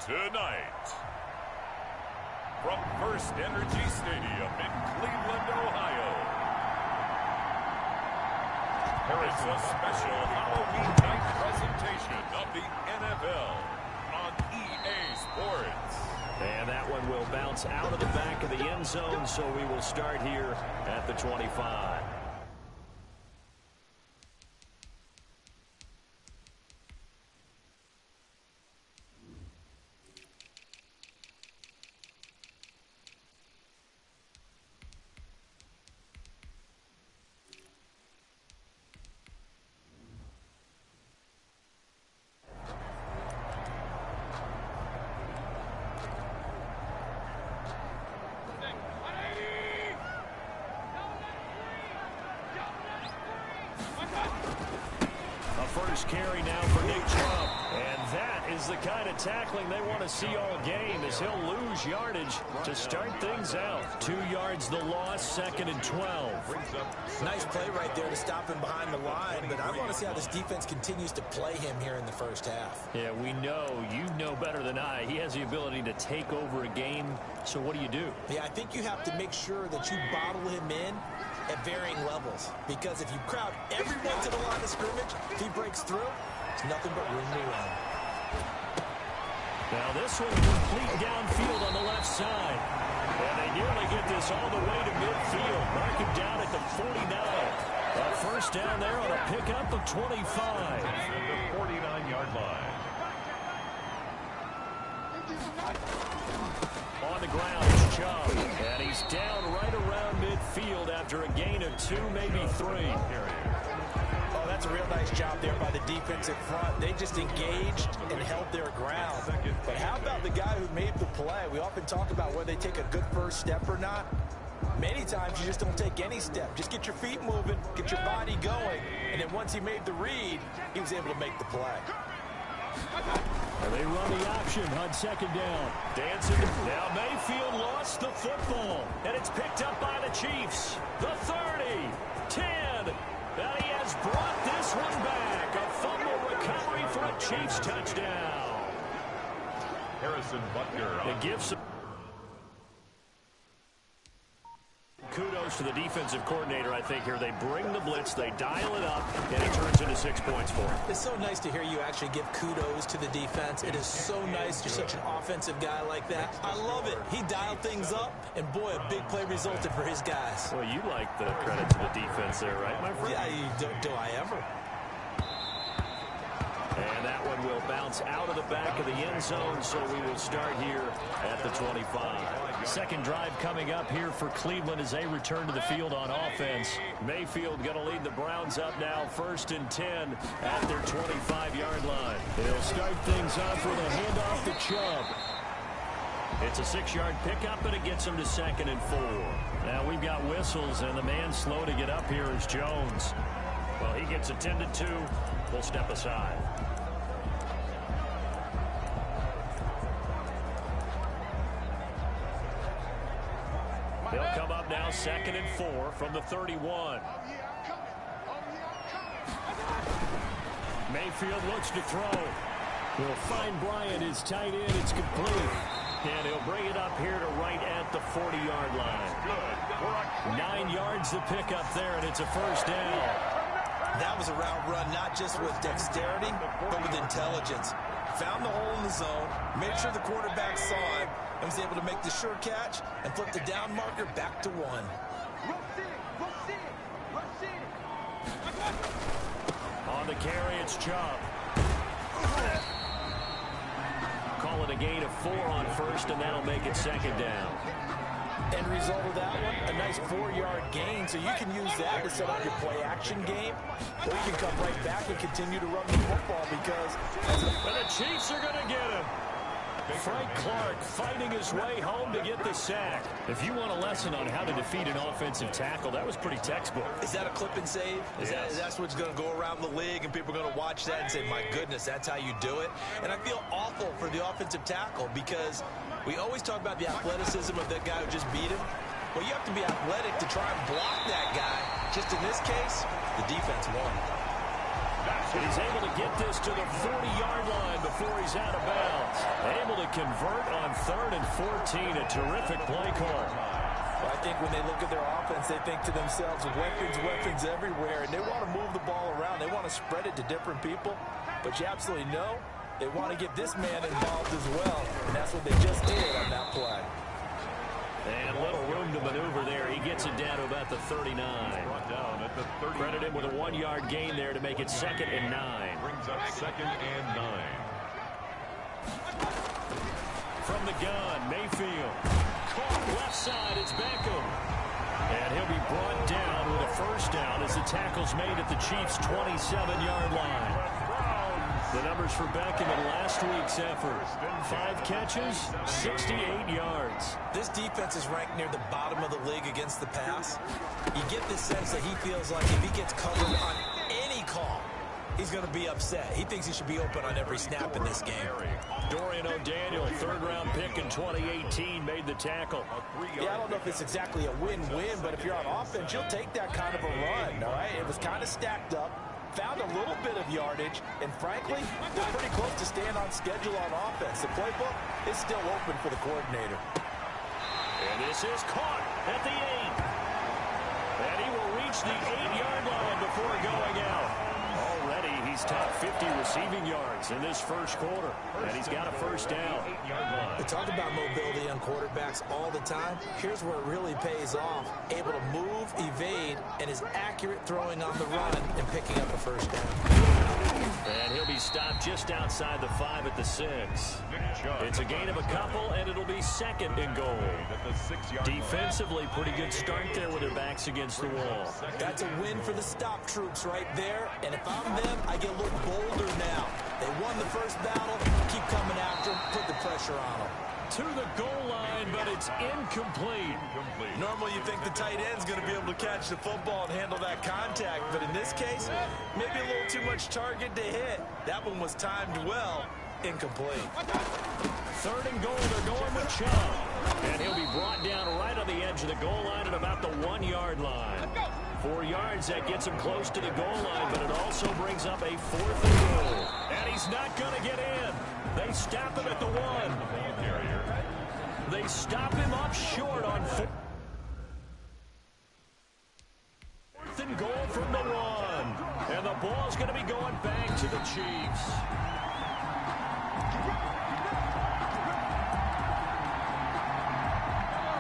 Tonight, from First Energy Stadium in Cleveland, Ohio, it's a special Halloween night presentation of the NFL on EA Sports. And that one will bounce out of the back of the end zone, so we will start here at the 25. First carry now for Nick Chubb. And that is the kind of tackling they want to see all game, as he'll lose yardage to start things out. 2 yards the loss, 2nd and 12. Nice play right there to stop him behind the line, but I want to see how this defense continues to play him here in the first half. Yeah, we know, you know better than I, he has the ability to take over a game. So what do? Yeah, I think you have to make sure that you bottle him in at varying levels, because if you crowd everyone to the line of scrimmage, if he breaks through, it's nothing but room to run. Now this one complete downfield on the left side. And they nearly get this all the way to midfield. Mark him down at the 49. A first down there on a pickup of 25. At the 49-yard line. On the ground is Chubb. And he's down right around midfield after a gain of 2, maybe 3. Oh, that's a real nice job there by the defensive front. They just engaged and held their ground. But how about the guy who made the play? We often talk about whether they take a good first step or not. Many times you just don't take any step. Just get your feet moving, get your body going, and then once he made the read, he was able to make the play. And they run the option on 2nd down. Dancing. Now Mayfield lost the football, and it's picked up by the Chiefs. The 30, 10, and he has brought this one back. A fumble recovery for a Chiefs touchdown. Harrison Butker. It gives kudos to the defensive coordinator, I think, here. They bring the blitz, they dial it up, and it turns into 6 points for him. It's so nice to hear you actually give kudos to the defense. It is so nice. You're such an offensive guy like that. I love it. He dialed things up, and boy, a big play resulted for his guys. Well, you like the credit to the defense there, right, my friend? Yeah, do I ever? And that one will bounce out of the back of the end zone, so we will start here at the 25. Second drive coming up here for Cleveland as they return to the field on offense. Mayfield going to lead the Browns up now, 1st and 10 at their 25-yard line. They'll start things off with a handoff to Chubb. It's a 6-yard pickup, and it gets them to 2nd and 4. Now we've got whistles, and the man slow to get up here is Jones. Well, he gets attended to. We'll step aside. They'll come up now 2nd and 4 from the 31. Mayfield looks to throw. He'll find Bryant, his tight end. It's complete. And he'll bring it up here to right at the 40-yard line. 9 yards to pick up there, and it's a first down. That was a route run, not just with dexterity, but with intelligence. Found the hole in the zone, made sure the quarterback saw him, and was able to make the sure catch and flip the down marker back to 1. On the carry, it's Chubb. Call it a gain of 4 on first, and that'll make it 2nd down. End result of that one, a nice 4-yard gain, so you can use that to set up your play-action game, or you can come right back and continue to run the football because... But the Chiefs are going to get him. Frank Clark fighting his way home to get the sack. If you want a lesson on how to defeat an offensive tackle, that was pretty textbook. Is that a clip and save? That's what's going to go around the league, and people are going to watch that and say, my goodness, that's how you do it? And I feel awful for the offensive tackle because we always talk about the athleticism of that guy who just beat him. Well, you have to be athletic to try and block that guy. Just in this case, the defense won. That's And he's able to get this to the 40-yard line before he's out of bounds. Able to convert on 3rd and 14. A terrific play call. Well, I think when they look at their offense, they think to themselves, weapons everywhere, and they want to move the ball around. They want to spread it to different people, but you absolutely know they want to get this man involved as well, and that's what they just did on that play. And little room to maneuver there. He gets it down to about the 39. Credit him with a 1-yard gain there to make it 2nd and 9. Brings up 2nd and 9. From the gun, Mayfield. Caught left side, it's Beckham. And he'll be brought down with a first down as the tackle's made at the Chiefs' 27-yard line. The numbers for Beckham in last week's effort. 5 catches, 68 yards. This defense is ranked near the bottom of the league against the pass. You get this sense that he feels like if he gets covered on any call, he's going to be upset. He thinks he should be open on every snap in this game. Dorian O'Daniel, 3rd-round pick in 2018, made the tackle. Yeah, I don't know if it's exactly a win-win, but if you're on offense, you'll take that kind of a run, all right? It was kind of stacked up. Found a little bit of yardage, and frankly, they're pretty close to staying on schedule on offense. The playbook is still open for the coordinator. And this is caught at the 8. And he will reach the 8-yard line before going out. Already, he's topped 50 receiving yards in this first quarter, and he's got a first down. We talk about mobility on quarterbacks all the time. Here's where it really pays off. Able to move, evade, and is accurate throwing on the run and picking up a first down. And he'll be stopped just outside the 5 at the 6. It's a gain of a couple, and it'll be 2nd and goal. Defensively, pretty good start there with their backs against the wall. That's a win for the stop troops right there, and if I'm them, I get a little bolder now. They won the first battle, keep coming after them, put the pressure on them. To the goal line, but it's incomplete. Normally you think the tight end's going to be able to catch the football and handle that contact, but in this case, maybe a little too much target to hit. That one was timed well, incomplete. 3rd and goal, they're going with Chubb. And he'll be brought down right on the edge of the goal line at about the 1-yard line. 4 yards, that gets him close to the goal line, but it also brings up a 4th and goal. And he's not going to get in. They stop him at the 1. They stop him up short on 4th and goal from the 1. And the ball's going to be going back to the Chiefs.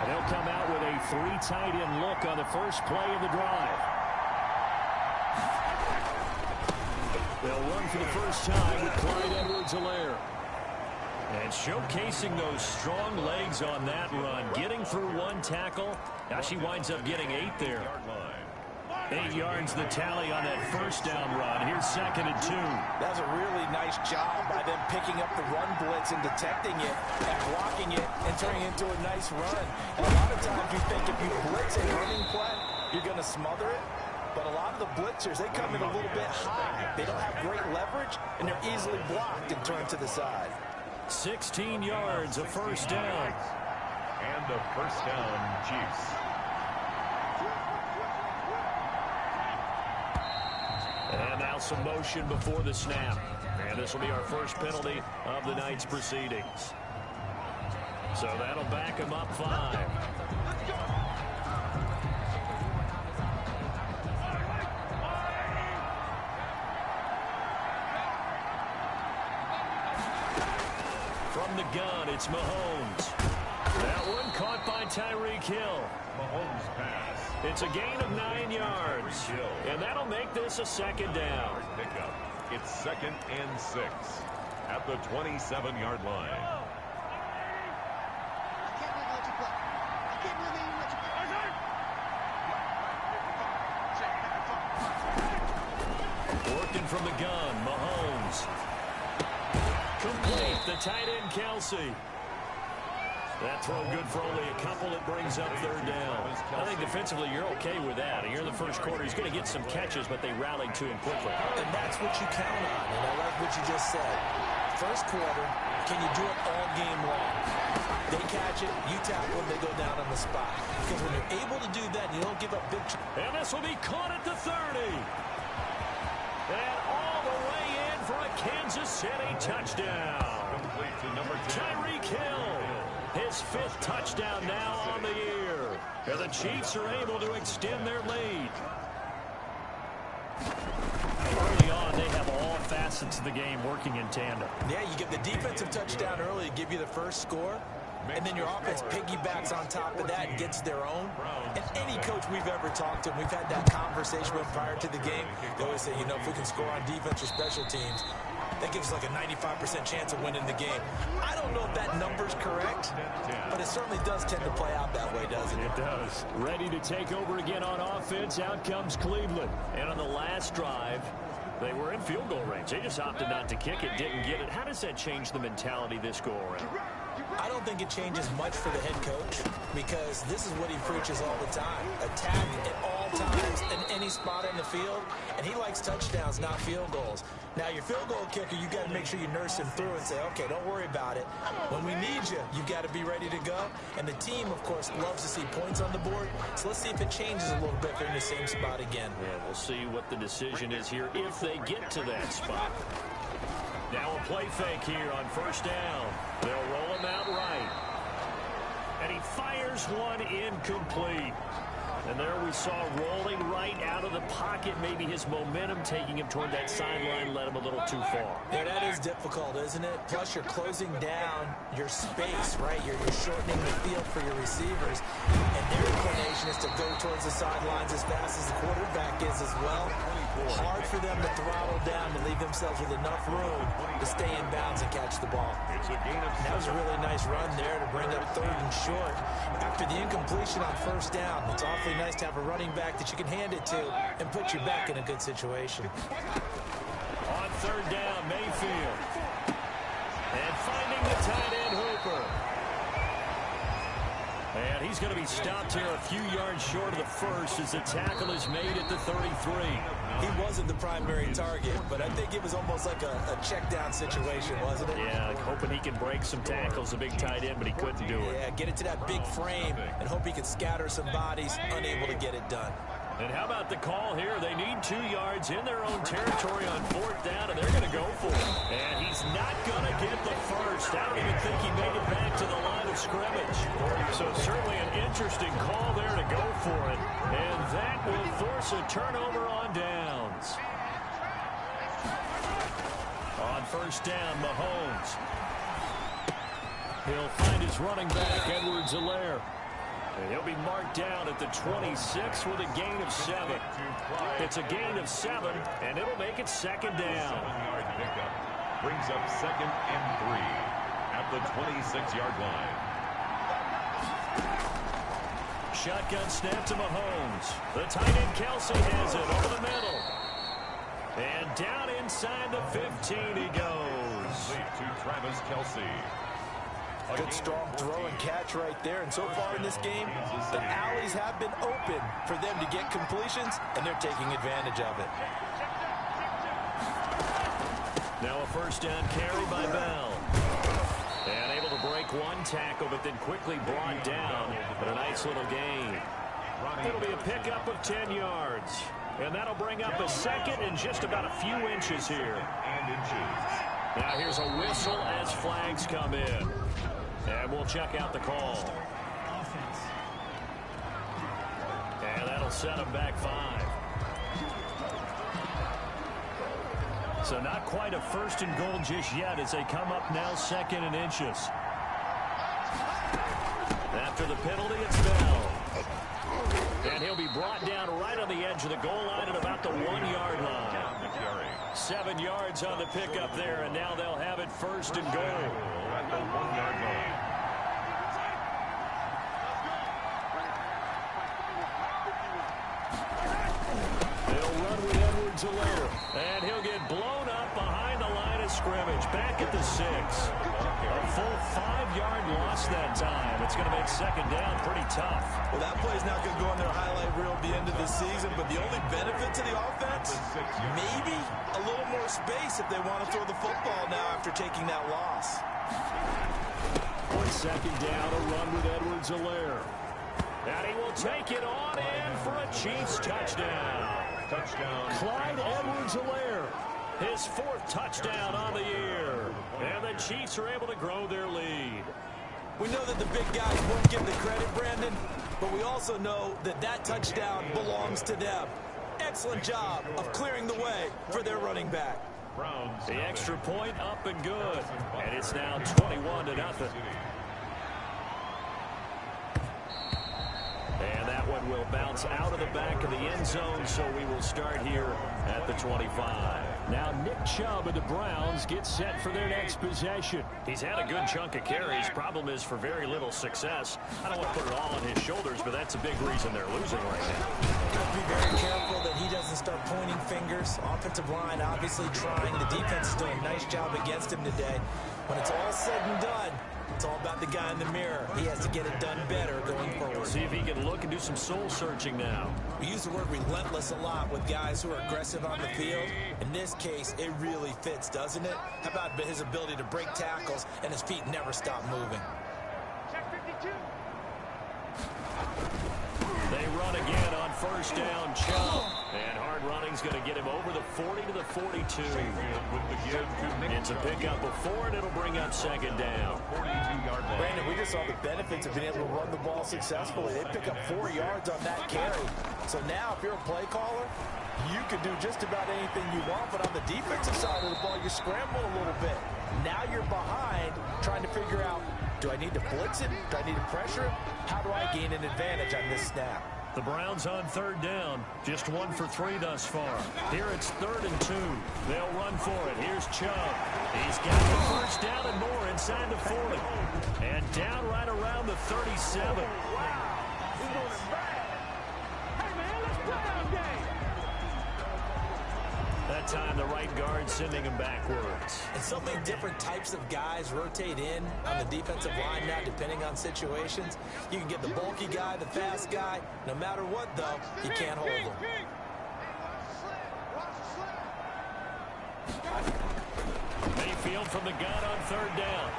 And they'll come out with a 3 tight end look on the first play of the drive. They'll run for the first time with Clyde Edwards-Helaire. And showcasing those strong legs on that run. Getting through 1 tackle. Now she winds up getting 8 there. 8 yards the tally on that first down run. Here's 2nd and 2. That was a really nice job by them picking up the run blitz and detecting it and blocking it and turning it into a nice run. And a lot of times you think if you blitz a running play, you're going to smother it. But a lot of the blitzers, they come in a little bit high. They don't have great leverage, and they're easily blocked and turned to the side. 16 yards, a first down. And a first down, Chiefs. And now some motion before the snap. And this will be our first penalty of the night's proceedings. So that'll back him up 5. From the gun, it's Mahomes. That one caught by Tyreek Hill. Mahomes pass. It's a gain of 9 yards. And that'll make this a 2nd down. Pickup. It's 2nd and 6 at the 27-yard line. Working from the gun, Mahomes. Complete, the tight end, Kelsey. That throw good for only a couple. It brings up 3rd down. I think defensively you're okay with that. Here in the first quarter, he's going to get some catches, but they rallied to him quickly. And that's what you count on, and I like what you just said. First quarter, can you do it all game long? They catch it, you tackle them, they go down on the spot. Because when you're able to do that, you don't give up big... And this will be caught at the 30. And all the way in for a Kansas City touchdown. Tyreek Hill, his 5th touchdown now on the year. And the Chiefs are able to extend their lead. Early on, they have all facets of the game working in tandem. Yeah, you get the defensive touchdown early to give you the first score, and then your offense piggybacks on top of that and gets their own. And any coach we've ever talked to, we've had that conversation with prior to the game, they always say, you know, if we can score on defense or special teams, that gives us like a 95% chance of winning the game. I don't know if that number's correct, but it certainly does tend to play out that way, doesn't it? It does. Ready to take over again on offense. Out comes Cleveland. And on the last drive, they were in field goal range. They just opted not to kick it, didn't get it. How does that change the mentality this go around? I don't think it changes much for the head coach because this is what he preaches all the time. Attack at all times in any spot in the field, and he likes touchdowns, not field goals. Now, your field goal kicker, you got to make sure you nurse him through and say, okay, don't worry about it. When we need you, you've got to be ready to go. And the team, of course, loves to see points on the board. So let's see if it changes a little bit if they're in the same spot again. Yeah, we'll see what the decision is here if they get to that spot. Now a play fake here on first down. They'll roll him out right. And he fires one incomplete. And there we saw rolling right out of the pocket. Maybe his momentum taking him toward that sideline led him a little too far. Yeah, that is difficult, isn't it? Plus, you're closing down your space, right? You're shortening the field for your receivers. And their inclination is to go towards the sidelines as fast as the quarterback is as well. Hard for them to throttle down to leave themselves with enough room to stay in bounds and catch the ball. That was a really nice run there to bring up 3rd and short. After the incompletion on first down, it's awfully nice to have a running back that you can hand it to and put you back in a good situation. On 3rd down, Mayfield. And finding the tight end, Hooper. And he's going to be stopped here a few yards short of the first as the tackle is made at the 33. He wasn't the primary target, but I think it was almost like a check down situation, wasn't it? Yeah, hoping he can break some tackles, a big tight end, but he couldn't do it. Yeah, get it to that big frame and hope he can scatter some bodies, unable to get it done. And how about the call here? They need 2 yards in their own territory on 4th down, and they're going to go for it. And he's not going to get the first. I don't even think he made it back to the line of scrimmage. So certainly an interesting call there to go for it. And that will force a turnover on downs. On 1st down, Mahomes. He'll find his running back, Edwards-Helaire. And he'll be marked down at the 26 with a gain of 7. It's a gain of 7, and it'll make it 2nd down. 7-yard pickup brings up 2nd and 3 at the 26-yard line. Shotgun snap to Mahomes. The tight end Kelce has it over the middle. And down inside the 15 he goes. To Travis Kelce. Good strong throw and catch right there. And so far in this game, the alleys have been open for them to get completions, and they're taking advantage of it. Now a 1st down carry by Bell. And able to break one tackle, but then quickly brought down. But a nice little gain. It'll be a pickup of 10 yards. And that'll bring up a 2nd and just about a few inches here. Now here's a whistle as flags come in. And we'll check out the call. And that'll set him back 5. So not quite a 1st and goal just yet as they come up now 2nd and inches. After the penalty, it's Bell. And he'll be brought down right on the edge of the goal line at about the 1-yard line. 7 yards on the pickup there, and now they'll have it 1st and goal. At the 1-yard line. They'll run with Edwards-Helaire, and he'll get blown up behind the line of scrimmage, back at the 6. A full 5-yard loss that time. It's going to make 2nd down pretty tough. Well, that play's not going to go on their highlight reel at the end of the season, but the only benefit to the offense, maybe a little more space if they want to throw the football now after taking that loss. On 2nd down, a run with Edwards-Helaire. And he will take it on in for a Chiefs touchdown. Touchdown. Clyde Edwards-Helaire His 4th touchdown on the year. And the Chiefs are able to grow their lead. We know that the big guys won't give the credit, Brandon, but we also know that that touchdown belongs to them. Excellent job of clearing the way for their running back. The extra point up and good. And it's now 21-0. And that one will bounce out of the back of the end zone, so we will start here at the 25. Now Nick Chubb of the Browns gets set for their next possession. He's had a good chunk of carries. Problem is for very little success. I don't want to put it all on his shoulders, but that's a big reason they're losing right now. Got to be very careful that he doesn't start pointing fingers. Offensive line obviously trying. The defense is doing a nice job against him today. When it's all said and done, it's all about the guy in the mirror. He has to get it done better going forward. See if he can look and do some soul searching now. We use the word relentless a lot with guys who are aggressive on the field. In this case, it really fits, doesn't it? How about his ability to break tackles and his feet never stop moving? They run again on first down. Chubb. And hard running's going to get him over the 40 to the 42. It's a pickup of 4, and it'll bring up second down. Brandon, we just saw the benefits of being able to run the ball successfully. They pick up 4 yards on that carry. So now, if you're a play caller, you can do just about anything you want. But on the defensive side of the ball, you scramble a little bit. Now you're behind trying to figure out, do I need to blitz it? Do I need to pressure it? How do I gain an advantage on this snap? The Browns on third down. Just 1 for 3 thus far. Here it's 3rd and 2. They'll run for it. Here's Chubb. He's got the first down and more inside the 40. And down right around the 37. Wow. He's doing it bad. Hey, man, let's play our game. That time the right guard sending him backwards. And so many different types of guys rotate in on the defensive line now, depending on situations. You can get the bulky guy, the fast guy. No matter what, though, you can't hold them. Mayfield from the gun on third down.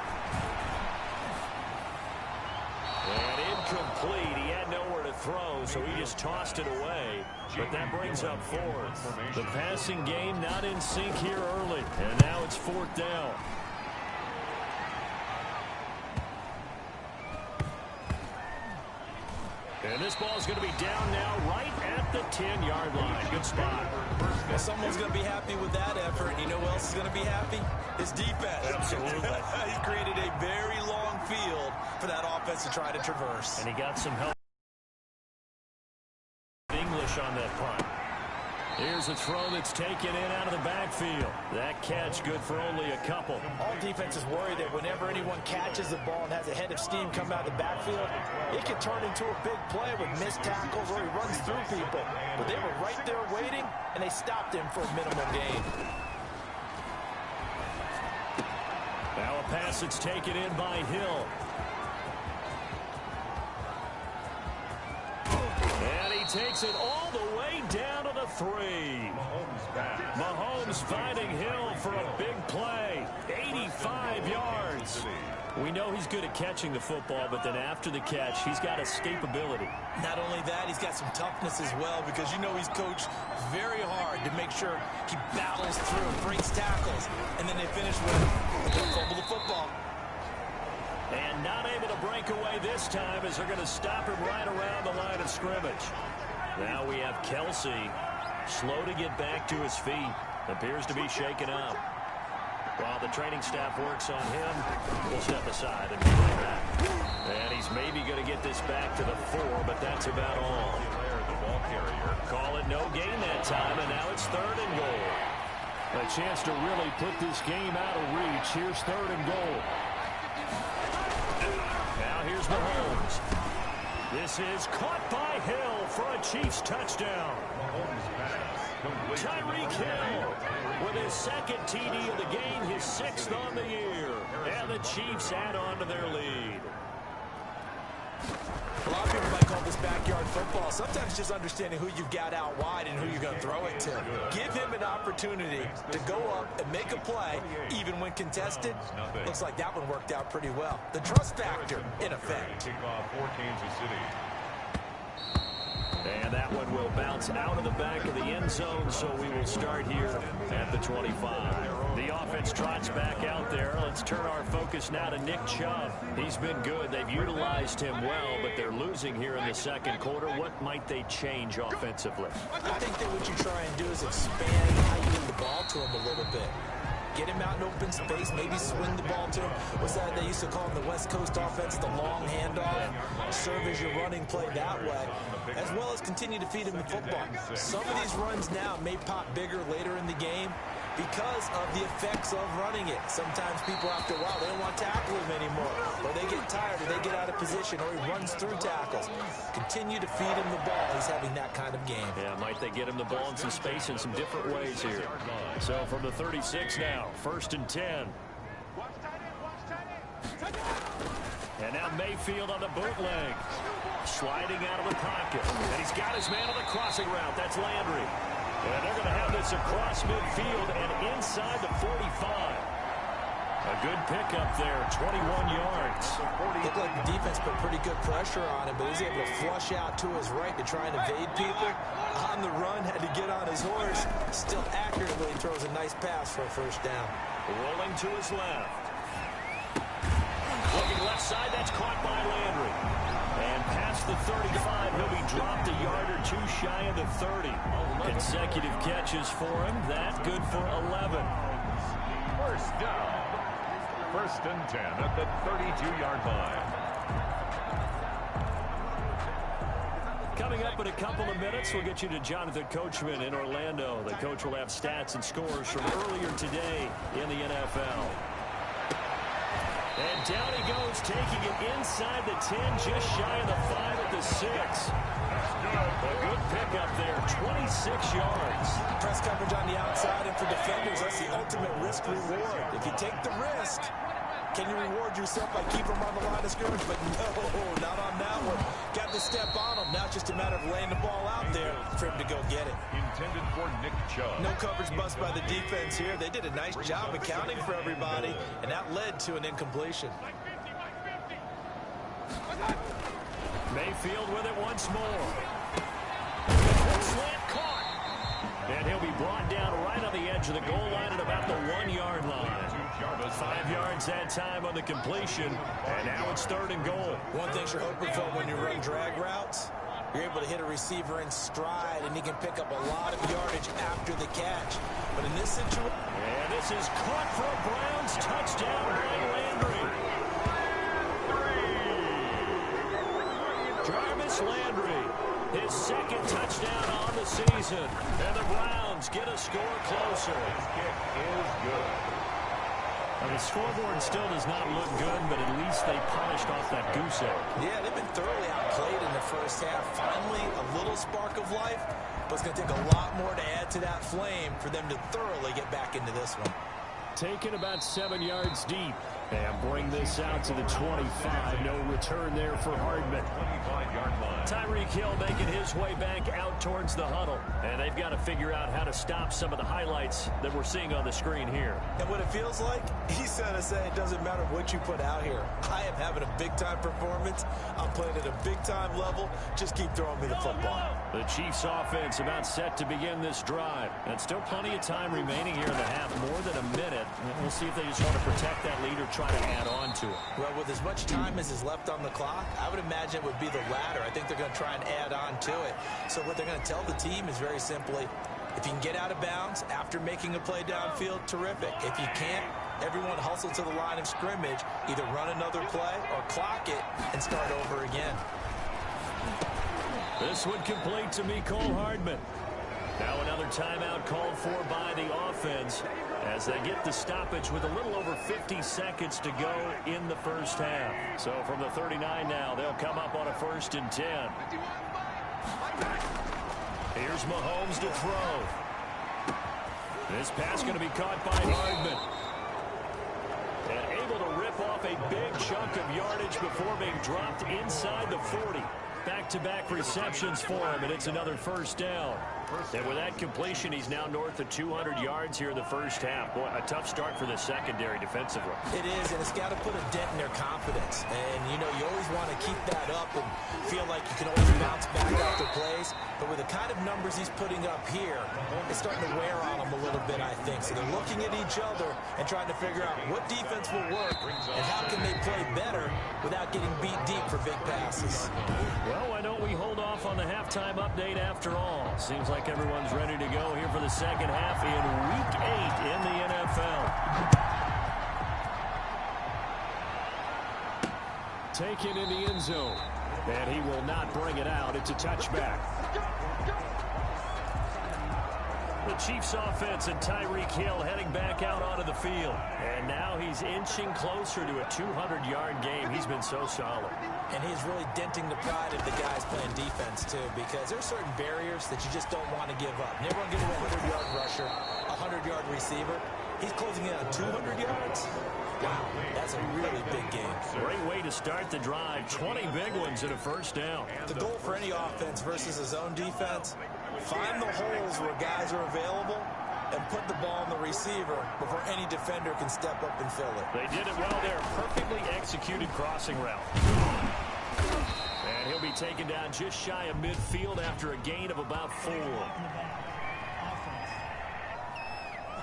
And incomplete. He had nowhere to throw, so he just tossed it away. But that brings up 4th. The passing game not in sync here early. And now it's 4th down. And this ball is going to be down now right at the 10-yard line. Good spot. Well, someone's going to be happy with that effort. You know who else is going to be happy? His defense. Absolutely. He's created a very long field for that offense to try to traverse. And he got some help. English on that punt. Here's a throw that's taken in out of the backfield. That catch good for only a couple. All defenses worry that whenever anyone catches the ball and has a head of steam come out of the backfield, it can turn into a big play with missed tackles or he runs through people. But they were right there waiting, and they stopped him for a minimal gain. Now a pass that's taken in by Hill. And he takes it all the way down to the 3. Mahomes finding Hill for a big play. 85 yards. We know he's good at catching the football, but then after the catch, he's got escapability. Not only that, he's got some toughness as well, because you know he's coached very hard to make sure he battles through, breaks tackles, and then they finish with a fumble the football. And not able to break away this time as they're going to stop him right around the line of scrimmage. Now we have Kelsey, slow to get back to his feet. Appears to be shaken up. While the training staff works on him, we'll step aside and be right back. And he's maybe going to get this back to the 4, but that's about all. Call it no gain that time, and now it's 3rd and goal. A chance to really put this game out of reach. Here's 3rd and goal. Now here's Mahomes. This is caught by Hill for a Chiefs touchdown. Tyreek Hill with his 2nd TD of the game, his 6th on the year. And the Chiefs add on to their lead. A lot of people might call this backyard football. Sometimes just understanding who you've got out wide and who you're going to throw it to. Give him an opportunity to go up and make a play, even when contested. Looks like that one worked out pretty well. The trust factor, in effect. Kickoff for Kansas City. And that one will bounce out of the back of the end zone, so we will start here at the 25. The offense trots back out there. Let's turn our focus now to Nick Chubb. He's been good. They've utilized him well, but they're losing here in the second quarter. What might they change offensively? I think that what you try and do is expand how you get the ball to him a little bit. Get him out in open space, maybe swing the ball to him. What's that they used to call in the West Coast offense, the long handoff? Serve as your running play that way, as well as continue to feed him the football. Some of these runs now may pop bigger later in the game because of the effects of running it. Sometimes people, after a while, they don't want to tackle him anymore. Or they get tired, or they get out of position, or he runs through tackles. Continue to feed him the ball. He's having that kind of game. Yeah, might they get him the ball in some space in some different ways here. So from the 36 now, 1st and 10. And now Mayfield on the bootleg. Sliding out of the pocket. And he's got his man on the crossing route. That's Landry. And they're going to have this across midfield and inside the 45. A good pickup there, 21 yards. Looked like the defense put pretty good pressure on him, but he was able to flush out to his right to try and evade people. On the run, had to get on his horse. Still accurately throws a nice pass for a first down. Rolling to his left. Looking left side, that's caught by Landry. And past the 35, he'll be dropped a yard or two shy of the 30. Consecutive catches for him. That good for 11. First down. 1st and 10 at the 32-yard line. Coming up in a couple of minutes, we'll get you to Jonathan Coachman in Orlando. The coach will have stats and scores from earlier today in the NFL. And down he goes, taking it inside the 10, just shy of the 5 at the 6. A good pickup there, 26 yards. Press coverage on the outside, and for defenders, that's the ultimate risk-reward. If you take the risk, can you reward yourself by keeping them on the line of scrimmage? But no, not on that one. Got to step on them. Now it's just a matter of laying the ball out there for him to go get it. Intended for Nick Chubb. No coverage bust by the defense here. They did a nice job accounting for everybody, and that led to an incompletion. Mayfield with it once more. Slant caught. And he'll be brought down right on the edge of the goal line at about the 1-yard line. 5 yards that time on the completion. And now it's 3rd and goal. One thing you're hoping for when you run drag routes, you're able to hit a receiver in stride, and he can pick up a lot of yardage after the catch. But in this situation... And this is caught for a Browns touchdown by Landry. Jarvis Landry, his 2nd touchdown on the season. And the Browns get a score closer. His kick is good. Now, the scoreboard still does not look good, but at least they polished off that goose egg. Yeah, they've been thoroughly outplayed in the first half. Finally, a little spark of life, but it's going to take a lot more to add to that flame for them to thoroughly get back into this one. Taken about 7 yards deep. And bring this out to the 25. No return there for Hardman. 25-yard line. Tyreek Hill making his way back out towards the huddle. And they've got to figure out how to stop some of the highlights that we're seeing on the screen here. And what it feels like, he's going to say it doesn't matter what you put out here. I am having a big-time performance. I'm playing at a big-time level. Just keep throwing me the football. The Chiefs offense about set to begin this drive. And still plenty of time remaining here in the half, more than a minute. We'll see if they just want to protect that lead or try to add on to it. Well, with as much time as is left on the clock, I would imagine it would be the latter. I think they're going to try and add on to it. So what they're going to tell the team is very simply, if you can get out of bounds after making a play downfield, terrific. If you can't, everyone hustle to the line of scrimmage, either run another play or clock it and start over again. This would complete to Mecole Hardman. Now another timeout called for by the offense as they get the stoppage with a little over 50 seconds to go in the first half. So from the 39 now, they'll come up on a 1st and 10. Here's Mahomes to throw. This pass going to be caught by Hardman. And able to rip off a big chunk of yardage before being dropped inside the 40. Back-to-back receptions for him, and it's another first down. And with that completion, he's now north of 200 yards here in the first half. Boy, a tough start for the secondary defensively. It is, and it's got to put a dent in their confidence. And, you know, you always want to keep that up and feel like you can always bounce back after plays. But with the kind of numbers he's putting up here, it's starting to wear on them a little bit, I think. So they're looking at each other and trying to figure out what defense will work and how can they play better without getting beat deep for big passes. Well, why don't we hold off on the halftime update after all? Seems like everyone's ready to go here for the second half in Week 8 in the NFL. Taken in the end zone. And he will not bring it out. It's a touchback. The Chiefs offense and Tyreek Hill heading back out onto the field. And now he's inching closer to a 200-yard game. He's been so solid. And he's really denting the pride of the guys playing defense, too, because there's certain barriers that you just don't want to give up. Never want to give him a 100-yard rusher, a 100-yard receiver. He's closing in on 200 yards. Wow, that's a really big game. Great way to start the drive. 20 big ones and a first down. The goal for any offense versus his own defense, find the holes where guys are available and put the ball on the receiver before any defender can step up and fill it. They did it well there. Perfectly executed crossing route. And he'll be taken down just shy of midfield after a gain of about 4.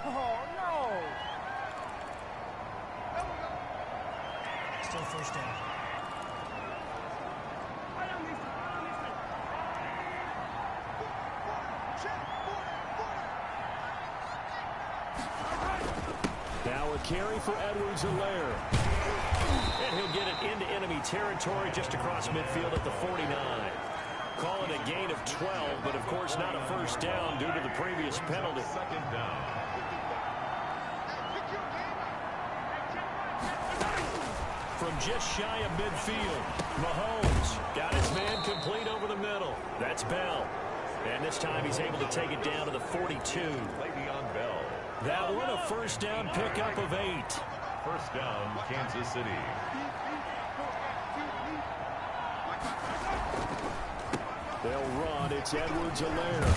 Oh, no. Still first down. Now a carry for Edwards-Helaire. And he'll get it into enemy territory just across midfield at the 49. Call it a gain of 12, but of course not a first down due to the previous penalty. Second down. From just shy of midfield, Mahomes got his man complete over the middle. That's Bell. And this time he's able to take it down to the 42. Le'Veon Bell. That one a first down pickup of 8. First down, Kansas City. They'll run. It's Edwards-Helaire.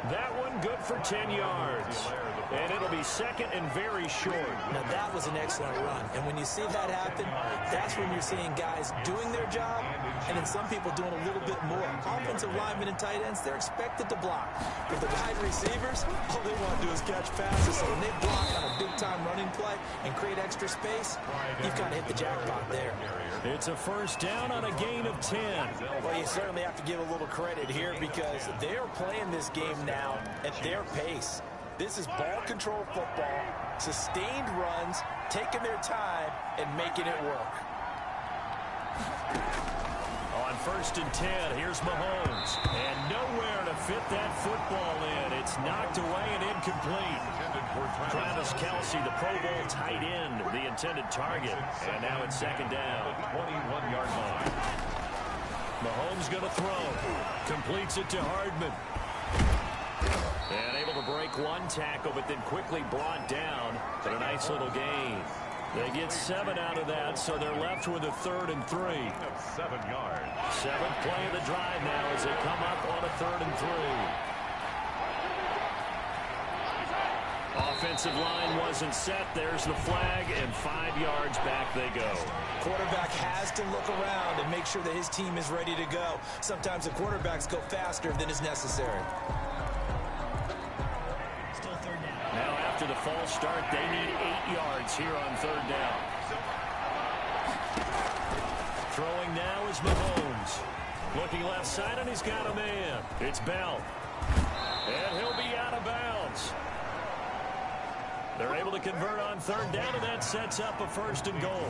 That one good for 10 yards. And it'll be second and very short. Now, that was an excellent run. And when you see that happen, that's when you're seeing guys doing their job and then some people doing a little bit more. Offensive linemen and tight ends, they're expected to block. But the wide receivers, all they want to do is catch passes. So when they block on a big-time running play and create extra space, you've got to hit the jackpot there. It's a first down on a gain of 10. Well, you certainly have to give a little credit here because they're playing this game now at their pace. This is ball control football, sustained runs, taking their time, and making it work. On first and 10, here's Mahomes. And nowhere to fit that football in. It's knocked away and incomplete. Travis Kelce, the Pro Bowl tight end, the intended target. And now it's second down. 21-yard line. Mahomes going to throw. Completes it to Hardman. And able to break one tackle, but then quickly brought down. But a nice little gain. They get 7 out of that, so they're left with a 3rd and 3. 7 yards. 7th play of the drive now as they come up on a 3rd and 3. Offensive line wasn't set. There's the flag, and 5 yards back they go. Quarterback has to look around and make sure that his team is ready to go. Sometimes the quarterbacks go faster than is necessary. Still third down. Now after the false start, they need 8 yards here on 3rd down. Throwing now is Mahomes. Looking left side, and he's got a man. It's Bell. And he'll be out of bounds. They're able to convert on 3rd down, and that sets up a 1st and goal.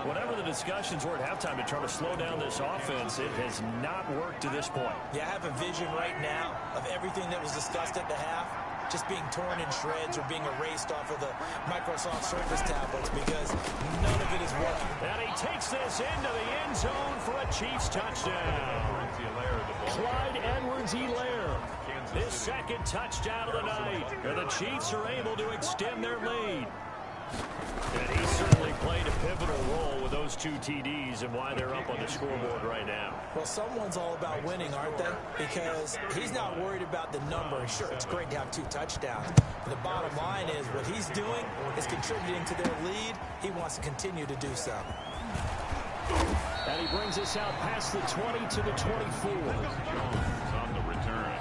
Whatever the discussions were at halftime to try to slow down this offense, it has not worked to this point. Yeah, I have a vision right now of everything that was discussed at the half just being torn in shreds or being erased off of the Microsoft Surface tablets because none of it is working. And he takes this into the end zone for a Chiefs touchdown. Clyde Edwards-Helaire. His 2nd touchdown of the night. And the Chiefs are able to extend their lead. And he certainly played a pivotal role with those 2 TDs and why they're up on the scoreboard right now. Well, someone's all about winning, aren't they? Because he's not worried about the number. Sure, it's great to have 2 touchdowns. But the bottom line is what he's doing is contributing to their lead. He wants to continue to do so. And he brings us out past the 20 to the 24. Jones on the return.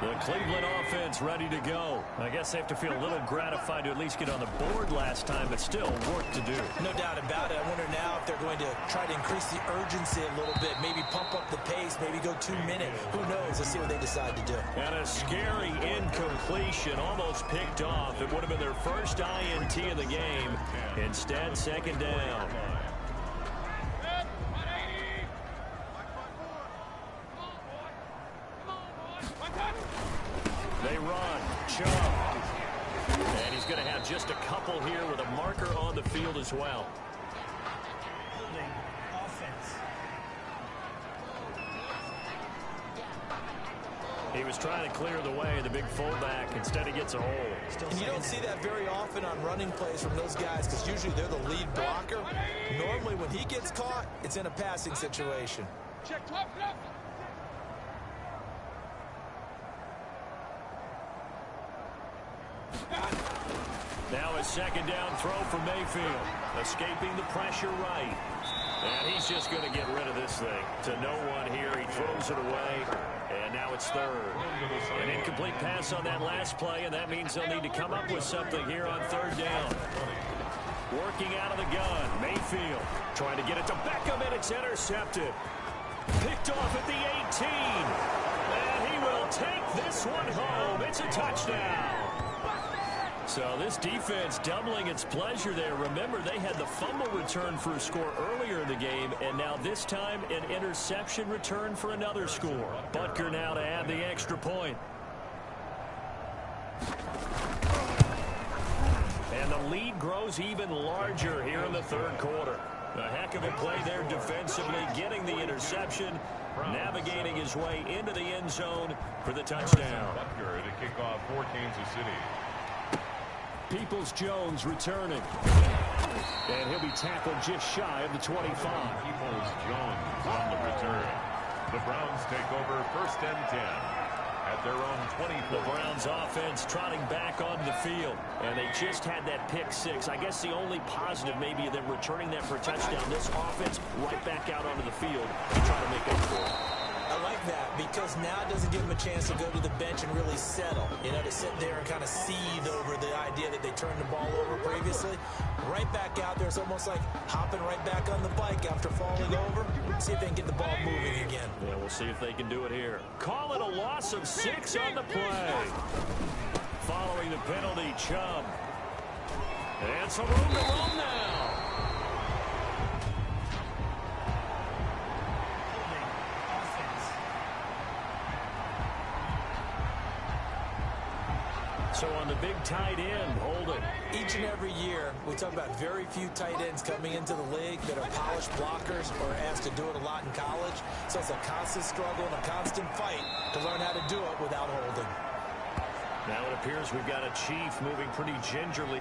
The Cleveland offense ready to go. I guess they have to feel a little gratified to at least get on the board last time, but still work to do. No doubt about it. I wonder now if they're going to try to increase the urgency a little bit, maybe pump up the pace, maybe go 2 minutes. Who knows? Let's see what they decide to do. And a scary incompletion, almost picked off. It would have been their first INT of the game. Instead, second down. They run. Chubb. And he's going to have just a couple here with a marker on the field as well. He was trying to clear the way, the big fullback. Instead, he gets a hole. And you don't see that very often on running plays from those guys because usually they're the lead blocker. Normally, when he gets caught, it's in a passing situation. Now a second down throw for Mayfield. Escaping the pressure right. And he's just going to get rid of this thing. To no one here. He throws it away. And now it's third. An incomplete pass on that last play, and that means they'll need to come up with something here on third down. Working out of the gun. Mayfield trying to get it to Beckham, and it's intercepted. Picked off at the 18. And he will take this one home. It's a touchdown. So this defense doubling its pleasure there. Remember, they had the fumble return for a score earlier in the game, and now this time an interception return for another score. Butker now to add the extra point. And the lead grows even larger here in the third quarter. A heck of a play there defensively, getting the interception, navigating his way into the end zone for the touchdown. Butker to kick off for Kansas City. Peoples-Jones returning. And he'll be tackled just shy of the 25. Peoples-Jones on the return. The Browns take over first and 10 at their own 24. The Browns offense trotting back onto the field. And they just had that pick six. I guess the only positive maybe them returning that for a touchdown. This offense right back out onto the field to try to make up for it. I like that because now it doesn't give them a chance to go to the bench and really settle. You know, to sit there and kind of seethe over the idea that they turned the ball over previously. Right back out there, it's almost like hopping right back on the bike after falling over. See if they can get the ball moving again. Yeah, we'll see if they can do it here. Call it a loss of 6 on the play. Following the penalty, Chubb. And some room to roam now. So on the big tight end, Holden. Each and every year, we talk about very few tight ends coming into the league that are polished blockers or asked to do it a lot in college. So it's a constant struggle and a constant fight to learn how to do it without holding. Now it appears we've got a Chief moving pretty gingerly.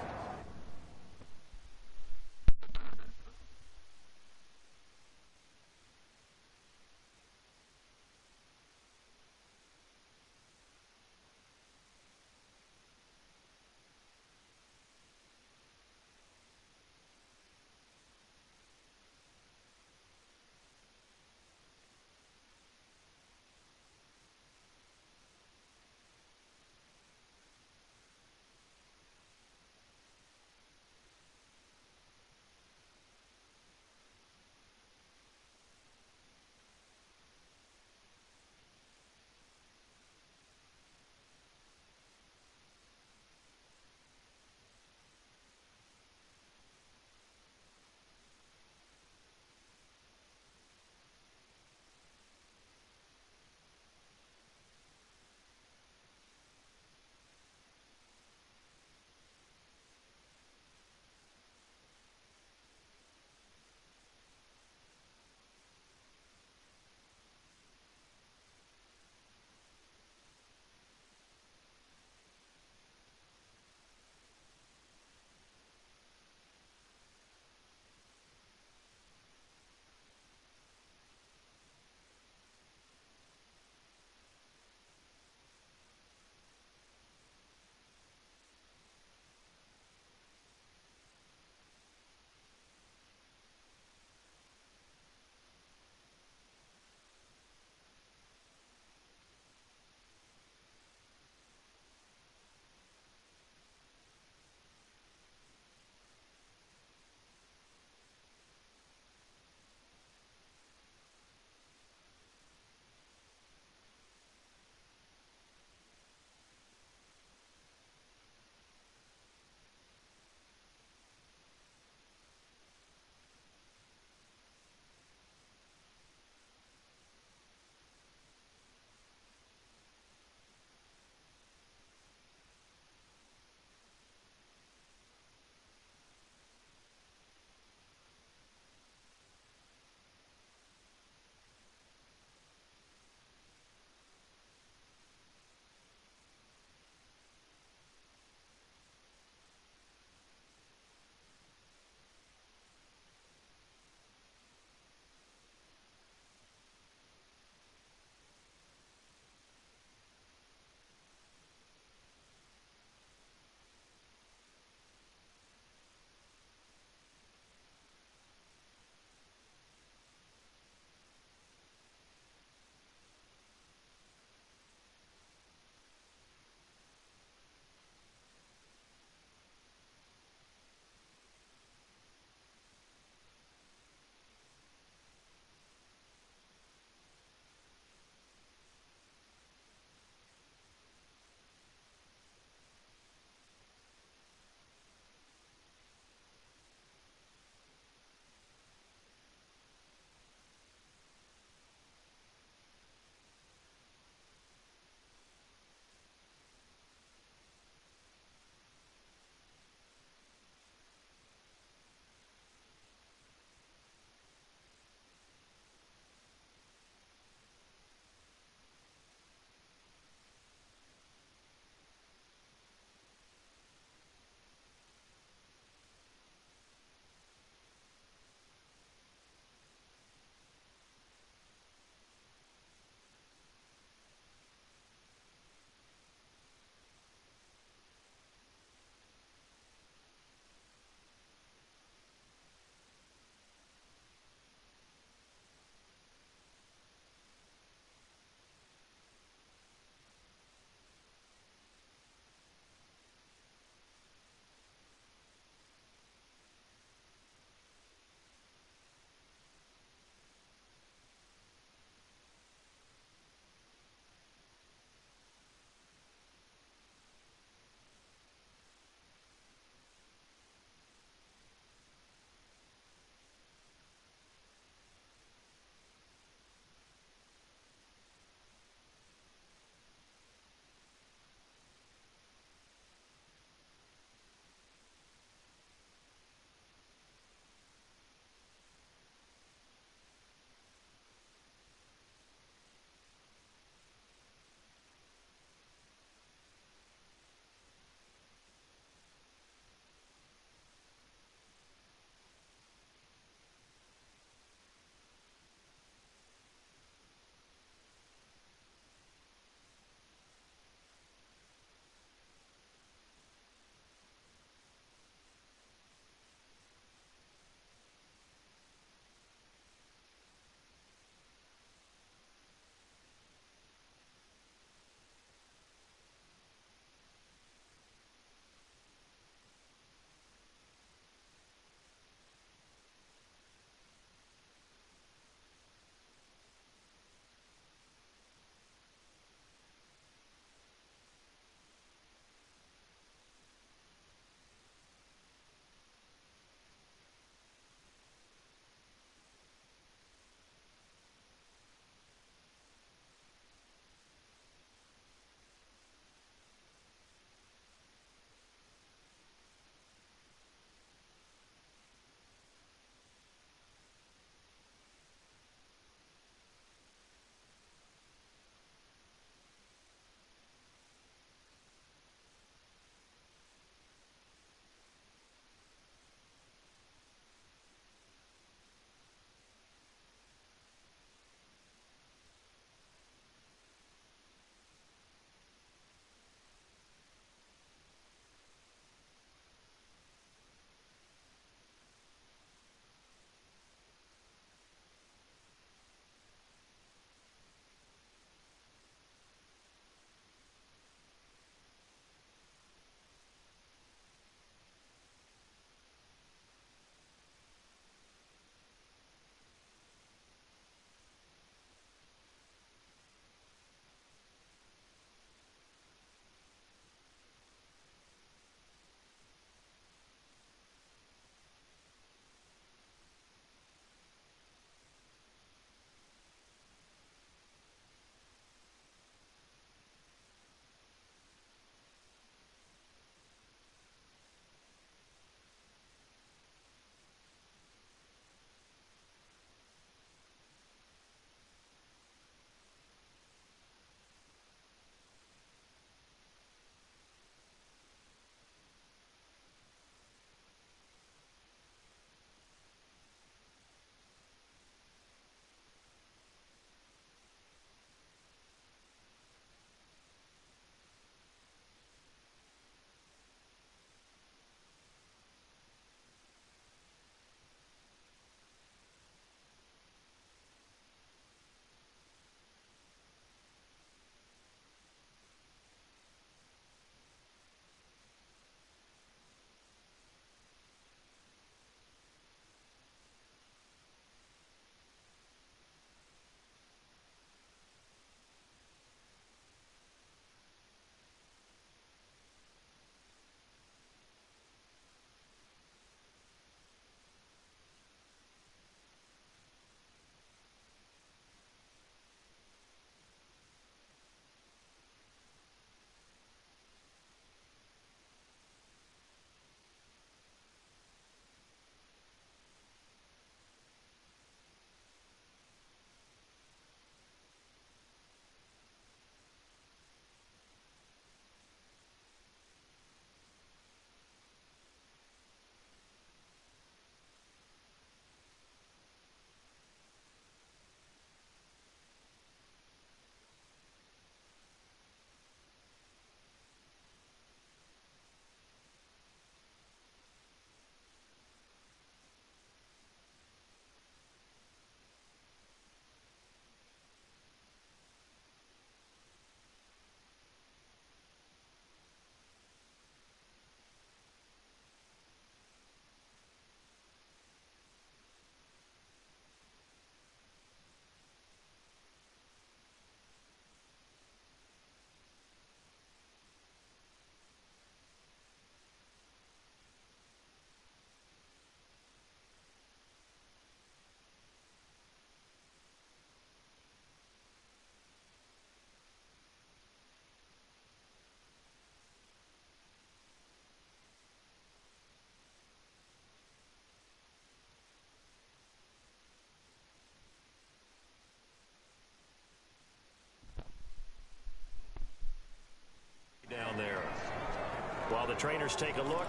While the trainers take a look,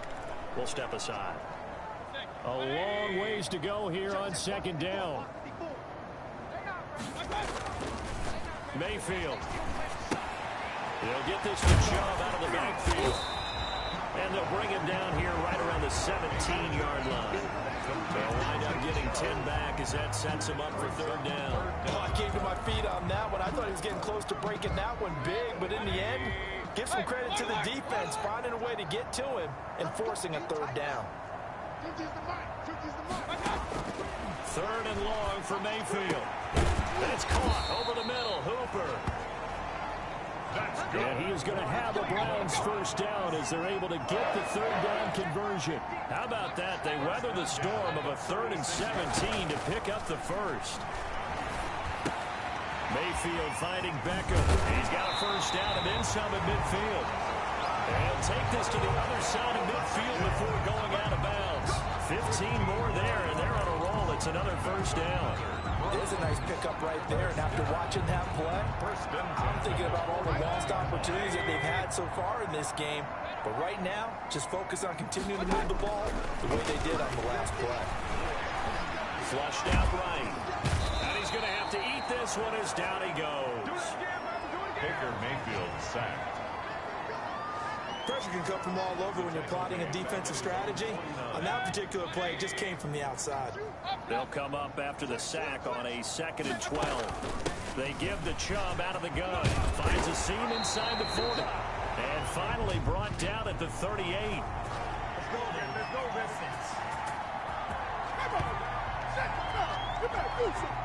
we'll step aside. A long ways to go here on second down. Mayfield. They'll get this to Chubb out of the backfield. And they'll bring him down here right around the 17-yard line. They'll wind up getting 10 back as that sets him up for third down. Oh, I came to my feet on that one. I thought he was getting close to breaking that one big, but in the end, give some credit to the defense, finding a way to get to him and forcing a third down. Third and long for Mayfield. That's caught over the middle. Hooper. And he is going to have a Browns first down as they're able to get the third down conversion. How about that? They weather the storm of a 3rd and 17 to pick up the first. Mayfield finding Beckham. He's got a first down and then some at midfield. And he'll take this to the other side of midfield before going out of bounds. 15 more there, and they're on a roll. It's another first down. There's a nice pickup right there, and after watching that play, I'm thinking about all the lost opportunities that they've had so far in this game. But right now, just focus on continuing to move the ball the way they did on the last play. Flushed out right. And he's going to have to eat this one as down he goes. Baker Mayfield sacked. Pressure can come from all over when you're plotting a defensive strategy. On that particular play, it just came from the outside. They'll come up after the sack on a 2nd and 12. They give the Chubb out of the gun. Finds a seam inside the 40. And finally brought down at the 38. Let's go, man. Let's go, Redskins. Come on. You better do something.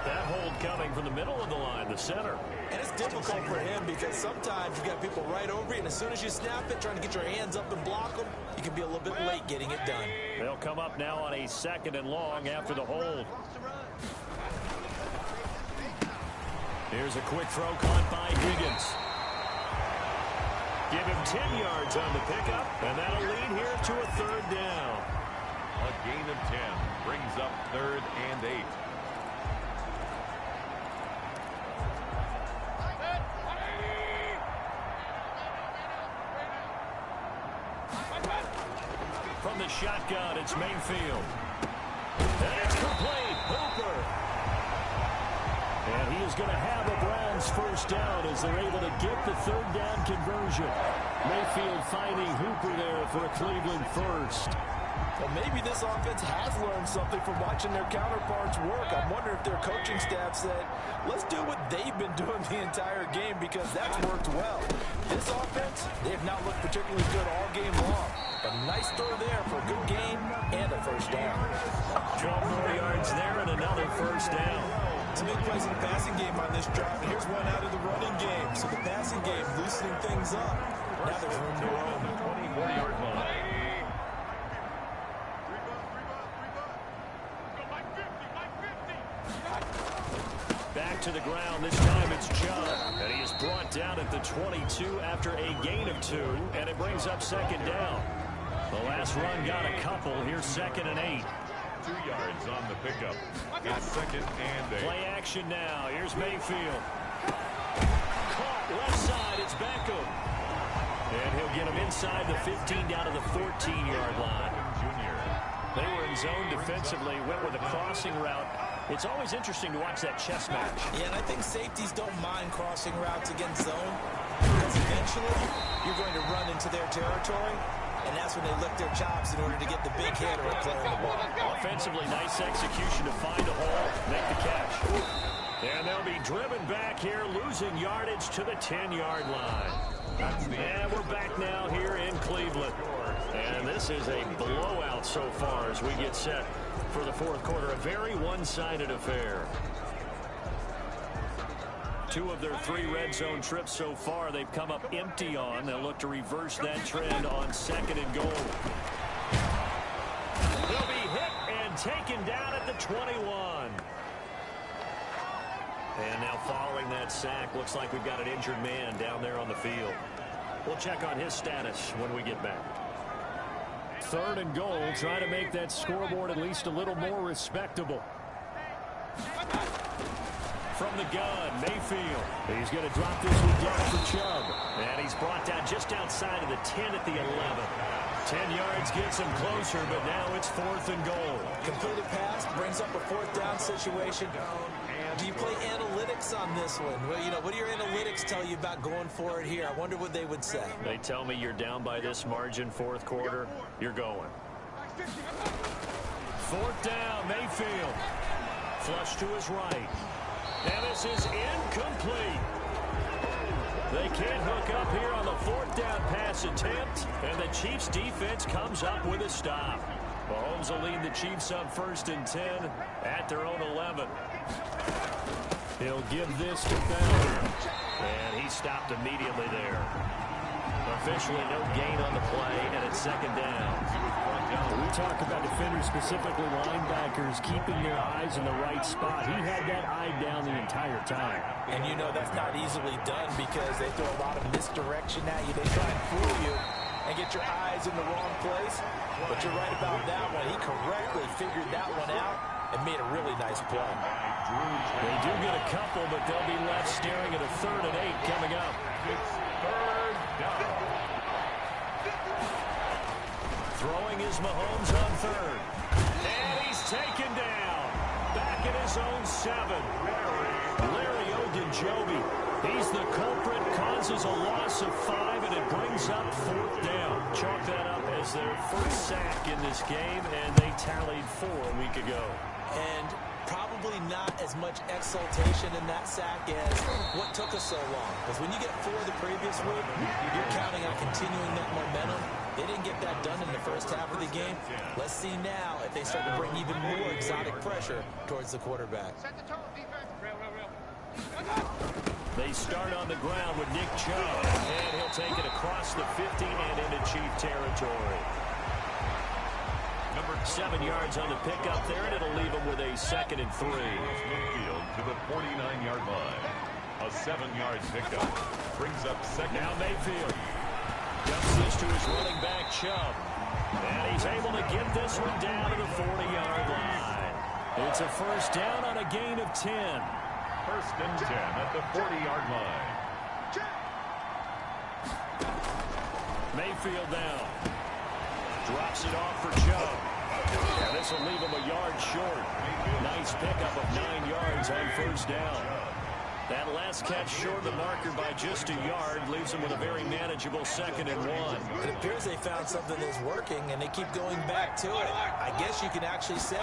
That hold coming from the middle of the line, the center. And it's difficult for him because sometimes you got people right over you, and as soon as you snap it, trying to get your hands up and block them, you can be a little bit late getting it done. They'll come up now on a 2nd and long after the hold. Here's a quick throw caught by Higgins. Give him 10 yards on the pickup, and that'll lead here to a third down. A gain of 10 brings up 3rd and 8. From the shotgun, it's Mayfield. And it's complete. Hooper. And he is going to have a Browns first down as they're able to get the third down conversion. Mayfield finding Hooper there for a Cleveland first. Well, maybe this offense has learned something from watching their counterparts work. I wonder if their coaching staff said, let's do what they've been doing the entire game because that's worked well. This offense, they have not looked particularly good all game long. A nice throw there for a good game and a first down. 12 more yards there and another first down. Some big plays in the passing game on this drive, and here's one out of the running game. So the passing game loosening things up. Now there's room to roam. 24-yard line. Back to the ground. This time it's Chubb. And he is brought down at the 22 after a gain of 2. And it brings up 2nd down. The last run got a couple. Here's 2nd and 8. 2 yards on the pickup. It's 2nd and 8. Play action now. Here's Mayfield. Caught left side. It's Beckham. And he'll get him inside the 15 down to the 14-yard line. They were in zone defensively, went with a crossing route. It's always interesting to watch that chess match. Yeah, and I think safeties don't mind crossing routes against zone because eventually you're going to run into their territory, and that's when they lick their chops in order to get the big hit or a play on the ball. Offensively, nice execution to find a hole, make the catch. And they'll be driven back here, losing yardage to the 10-yard line. And we're back now here in Cleveland. And this is a blowout so far as we get set for the fourth quarter. A very one-sided affair. 2 of their 3 red zone trips so far they've come up empty on. They'll look to reverse that trend on 2nd and goal. They'll be hit and taken down at the 21. And now following that sack, looks like we've got an injured man down there on the field. We'll check on his status when we get back. 3rd and goal, try to make that scoreboard at least a little more respectable. from the gun. Mayfield. He's going to drop this one down for Chubb. And he's brought down just outside of the 10 at the 11. 10 yards gets him closer, but now it's 4th and goal. Completed pass brings up a 4th down situation. Do you play analytics on this one? Well, what do your analytics tell you about going for it here? I wonder what they would say. They tell me you're down by this margin, 4th quarter, you're going. 4th down, Mayfield. Flush to his right. And this is incomplete. They can't hook up here on the 4th down pass attempt, and the Chiefs defense comes up with a stop. Mahomes will lead the Chiefs up 1st and 10 at their own 11. He'll give this to Bell. And he stopped immediately there. Officially no gain on the play, and it's 2nd down. We talk about defenders, specifically linebackers, keeping their eyes in the right spot. He had that eye down the entire time. And that's not easily done because they throw a lot of misdirection at you. They try and fool you and get your eyes in the wrong place. But you're right about that one. He correctly figured that one out and made a really nice play. They do get a couple, but they'll be left staring at a 3rd and 8 coming up. It's 3rd down. Throwing is Mahomes on 3rd. And he's taken down. Back at his own 7. Larry Ogunjobi. He's the culprit, causes a loss of 5, and it brings up 4th down. Chalk that up as their first sack in this game, and they tallied 4 a week ago. And probably not as much exultation in that sack as what took us so long. Because when you get 4 the previous week, you're counting on continuing that momentum. They didn't get that done in the first half of the game. Let's see now if they start to bring even more exotic pressure towards the quarterback. They start on the ground with Nick Chubb, and he'll take it across the 50 and into Chief territory. 7 yards on the pickup there, and it'll leave him with a 2nd and 3. Mayfield to the 49-yard line. A 7-yard pickup brings up 2nd. Now Mayfield dumps this to his running back, Chubb. And he's able to get this one down to the 40-yard line. It's a 1st down on a gain of 10. 1st and 10 at the 40-yard line. Mayfield down. Drops it off for Chubb. And this will leave him a yard short. Nice pickup of 9 yards on 1st down. That last catch short of the marker by just a yard leaves him with a very manageable 2nd and 1. It appears they found something that's working, and they keep going back to it. I guess you can actually say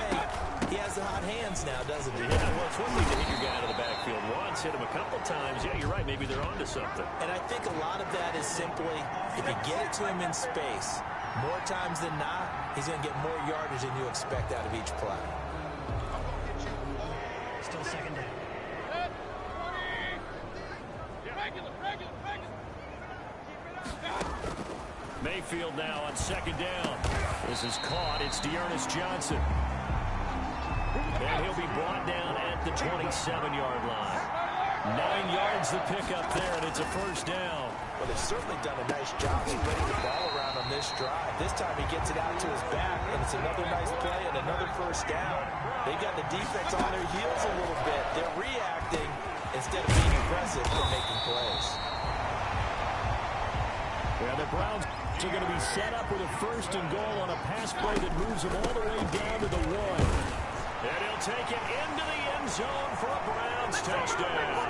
he has the hot hands now, doesn't he? Yeah, well, it's one thing to hit your guy out of the backfield once, hit him a couple times. Yeah, you're right. Maybe they're onto something. And I think a lot of that is simply if you get it to him in space, more times than not, he's going to get more yardage than you expect out of each play. Still 2nd down. Mayfield now on 2nd down. This is caught. It's Dearness Johnson. And he'll be brought down at the 27-yard line. 9 yards the pickup there, and it's a 1st down. Well, they've certainly done a nice job spreading the ball around on this drive. This time he gets it out to his back, and it's another nice play and another 1st down. They've got the defense on their heels a little bit. They're reacting instead of being aggressive and making plays. Yeah, the Browns are going to be set up with a 1st and goal on a pass play that moves them all the way down to the 1. And he'll take it into the end zone for a Browns touchdown.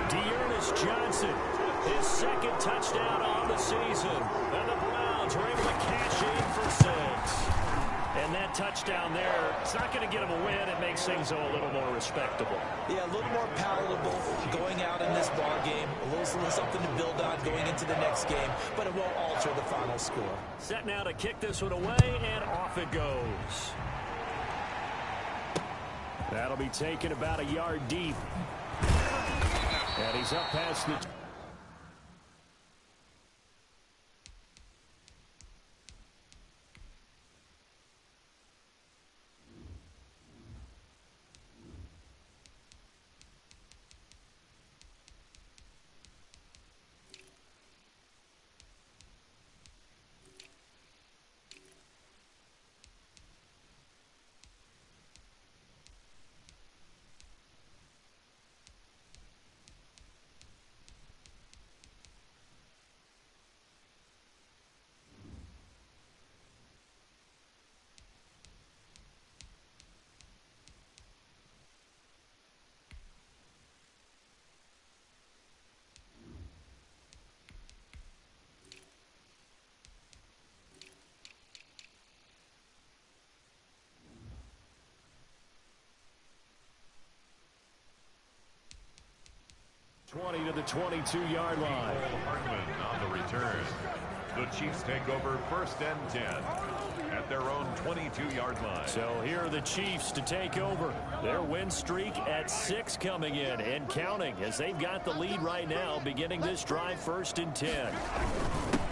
Dearness Johnson, his 2nd touchdown on the season. And the Browns are able to cash in for 6. And that touchdown there, it's not going to get them a win. It makes things a little more respectable. Yeah, a little more palatable going out in this ball game. A little something to build on going into the next game, but it won't alter the final score. Set now to kick this one away, and off it goes. That'll be taken about a yard deep. And he's up past the 20 to the 22-yard line. Hartman on the return. The Chiefs take over 1st and 10 at their own 22-yard line. So here are the Chiefs to take over. Their win streak at 6 coming in and counting as they've got the lead right now, beginning this drive 1st and 10.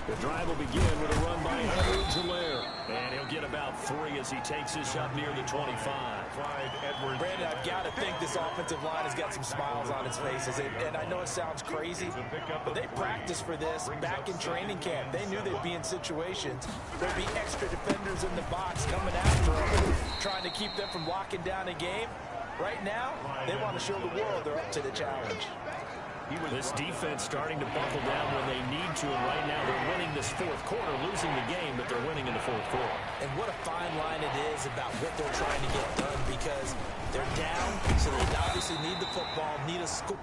The drive will begin with a run by Edwards-Helaire. And he'll get about 3 as he takes this up near the 25. Brandon, I've got to think this offensive line has got some smiles on its faces. And I know it sounds crazy, but they practiced for this back in training camp. They knew they'd be in situations. There'd be extra defenders in the box coming after them, trying to keep them from locking down a game. Right now, they want to show the world they're up to the challenge. This defense starting to buckle down when they need to, and right now they're winning this 4th quarter, losing the game, but they're winning in the 4th quarter. And what a fine line it is about what they're trying to get done, because they're down, so they obviously need the football, need a score.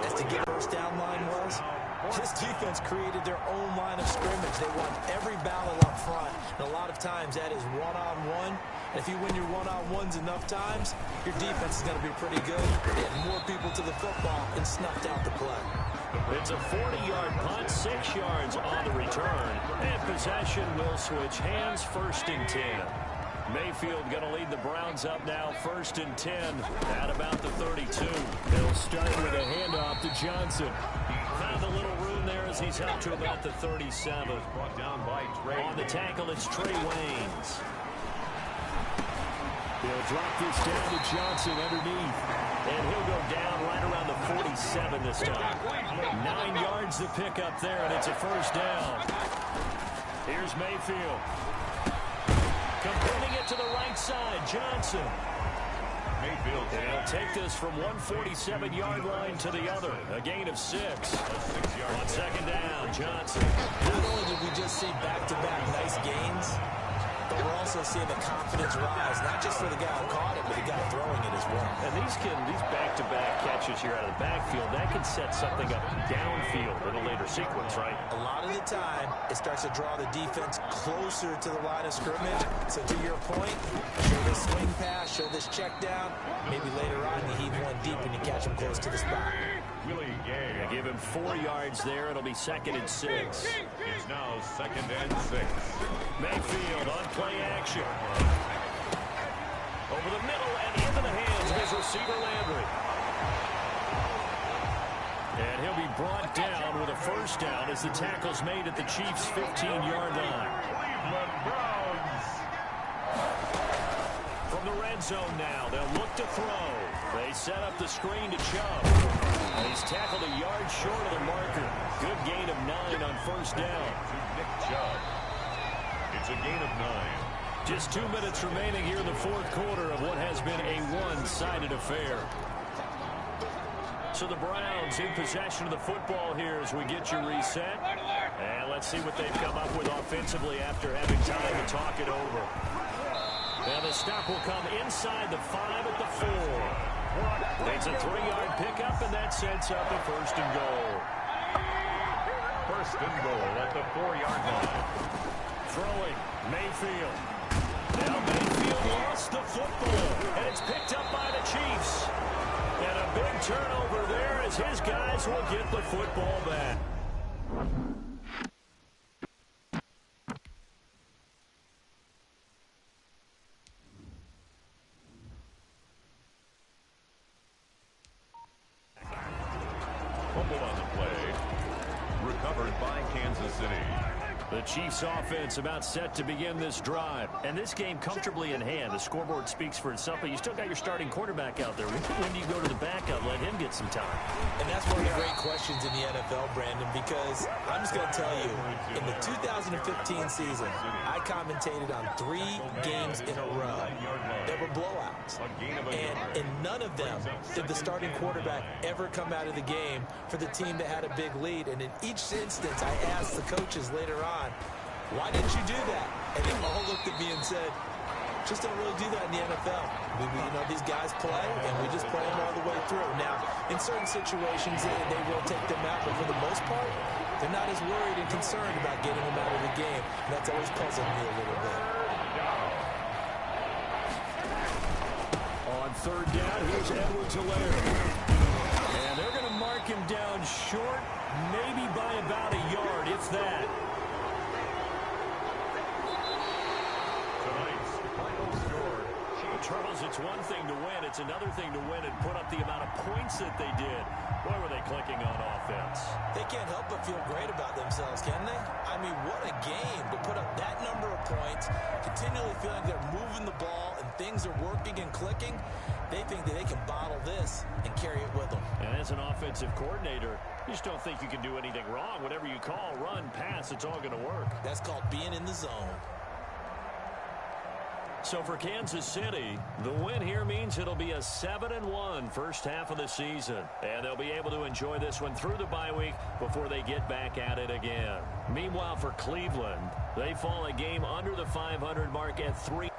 As to get first down line was, this defense created their own line of scrimmage. They won every battle up front, and a lot of times that is one-on-one. And if you win your one-on-ones enough times, your defense is going to be pretty good. They had more people to the football and snuffed out the play. It's a 40-yard punt, 6 yards on the return, and possession will switch hands 1st and 10. Mayfield going to lead the Browns up now 1st and 10 at about the 32. They'll start with a handoff to Johnson. Found a little room there as he's up to about the 37. Brought down by Trey. On the tackle, it's Trey Waynes. They'll drop this down to Johnson underneath. And he'll go down right around the 47 this time. 9 yards to pick up there, and it's a 1st down. Here's Mayfield. Completing it to the right side, Johnson. Mayfield. They'll take this from 147-yard line to the other. A gain of 6. On 2nd down, Johnson. Not only did we just see back-to-back nice gains, but we're also seeing the confidence rise, not just for the guy who caught it, but the guy throwing it as well. And these back-to-back catches here out of the backfield, that can set something up downfield in a later sequence, right? A lot of the time, it starts to draw the defense closer to the line of scrimmage. So to your point, show this swing pass, show this check down. Maybe later on you heave one deep and you catch him close to the spot. Willie Gay. They give him 4 yards there. It'll be 2nd and 6. It's now 2nd and 6. Mayfield on play action. Over the middle and into the hands of his receiver Landry. And he'll be brought down with a 1st down as the tackle's made at the Chiefs' 15-yard line. Cleveland Browns. From the red zone now, they'll look to throw. They set up the screen to Chubb. And he's tackled a yard short of the marker. Good gain of 9 on 1st down. To Nick Chubb. It's a gain of 9. Just 2 minutes remaining here in the 4th quarter of what has been a one-sided affair. So the Browns in possession of the football here as we get your reset. And let's see what they've come up with offensively after having time to talk it over. And the stop will come inside the 5 at the 4. It's a 3-yard pickup, and that sets up a 1st and goal. 1st and goal at the 4-yard line. Throwing, Mayfield. Now Mayfield lost the football, and it's picked up by the Chiefs. And a big turnover there as his guys will get the football back. Fumble on the play. Recovered by Kansas City. The Chiefs offense about set to begin this drive. And this game comfortably in hand. The scoreboard speaks for itself, but you still got your starting quarterback out there. When do you go to the backup? Let him get some time. And that's one of the great questions in the NFL, Brandon, because I'm just going to tell you, in the 2015 season, I commentated on 3 games in a row that were blowouts. And in none of them did the starting quarterback ever come out of the game for the team that had a big lead. And in each instance, I asked the coaches later on, why didn't you do that? And they all looked at me and said, Just don't really do that in the NFL. These guys play, and we just play them all the way through. Now, in certain situations, they will take them out, but for the most part, they're not as worried and concerned about getting them out of the game. And that's always puzzled me a little bit. On third down, here's Edwards-Helaire. And they're going to mark him down short, maybe by about a yard, if that. Charles, it's one thing to win. It's another thing to win and put up the amount of points that they did. Boy, were they clicking on offense. They can't help but feel great about themselves, can they? I mean, what a game to put up that number of points, continually feeling they're moving the ball and things are working and clicking. They think that they can bottle this and carry it with them. And as an offensive coordinator, you just don't think you can do anything wrong. Whatever you call, run, pass, it's all going to work. That's called being in the zone. So for Kansas City, the win here means it'll be a 7-1 first half of the season. And they'll be able to enjoy this one through the bye week before they get back at it again. Meanwhile, for Cleveland, they fall a game under the 500 mark at 3.